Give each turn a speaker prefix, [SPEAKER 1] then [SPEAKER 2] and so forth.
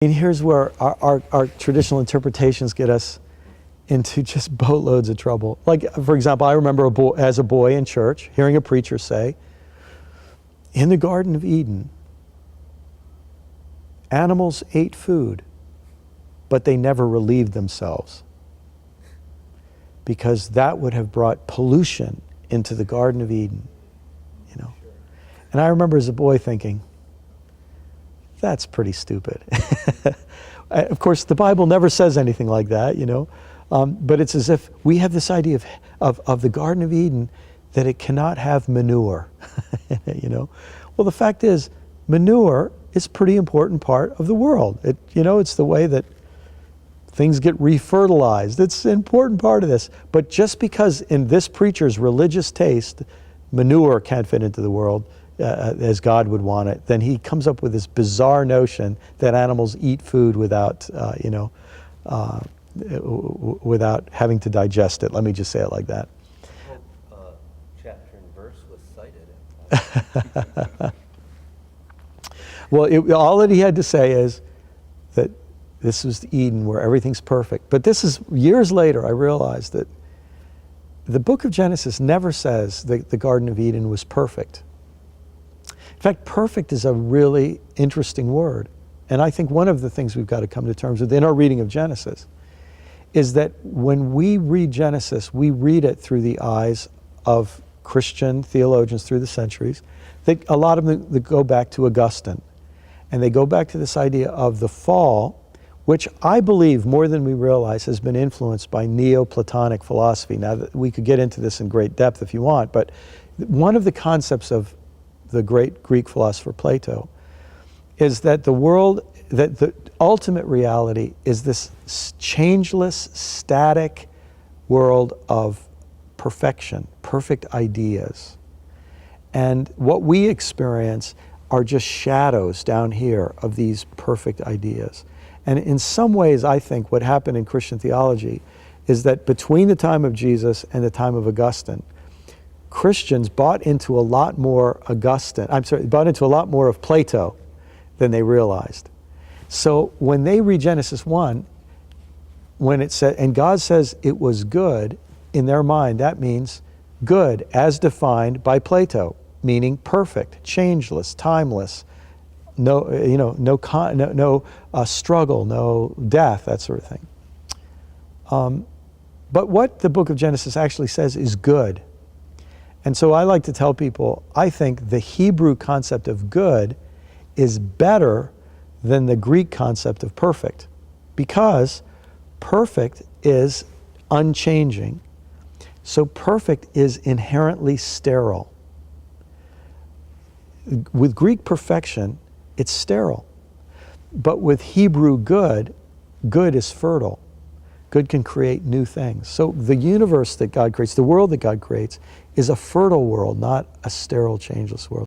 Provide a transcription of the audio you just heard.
[SPEAKER 1] And here's where our traditional interpretations get us into just boatloads of trouble. Like, for example, I remember as a boy in church, hearing a preacher say, in the Garden of Eden, animals ate food, but they never relieved themselves, because that would have brought pollution into the Garden of Eden, you know. And I remember as a boy thinking, that's pretty stupid. Of course, the Bible never says anything like that, you know. But it's as if we have this idea of the Garden of Eden, that it cannot have manure, you know. Well, the fact is, manure is a pretty important part of the world. It's the way that things get refertilized. It's an important part of this. But just because in this preacher's religious taste, manure can't fit into the world as God would want it, then he comes up with this bizarre notion that animals eat food without, without having to digest it. Let me just say it like that.
[SPEAKER 2] Chapter and verse was cited.
[SPEAKER 1] Well, all that he had to say is that this was Eden where everything's perfect. But this is years later I realized that the book of Genesis never says that the Garden of Eden was perfect. In fact, perfect is a really interesting word. And I think one of the things we've got to come to terms with in our reading of Genesis is that when we read Genesis, we read it through the eyes of Christian theologians through the centuries. A lot of them that go back to Augustine. And they go back to this idea of the fall, which I believe more than we realize has been influenced by Neoplatonic philosophy. Now, we could get into this in great depth if you want, but one of the concepts of the great Greek philosopher Plato is that the ultimate reality is this changeless, static world of perfection, perfect ideas. And what we experience are just shadows down here of these perfect ideas. And in some ways, I think what happened in Christian theology is that between the time of Jesus and the time of Augustine, Christians bought into a lot more bought into a lot more of Plato than they realized. So when they read Genesis 1, when it said, and God says it was good, in their mind, that means good as defined by Plato, meaning perfect, changeless, timeless, no struggle, no death, that sort of thing. But what the book of Genesis actually says is good. And so I like to tell people, I think the Hebrew concept of good is better than the Greek concept of perfect, because perfect is unchanging. So perfect is inherently sterile. With Greek perfection, it's sterile. But with Hebrew good, good is fertile. Good can create new things. So the universe that God creates, the world that God creates, is a fertile world, not a sterile, changeless world.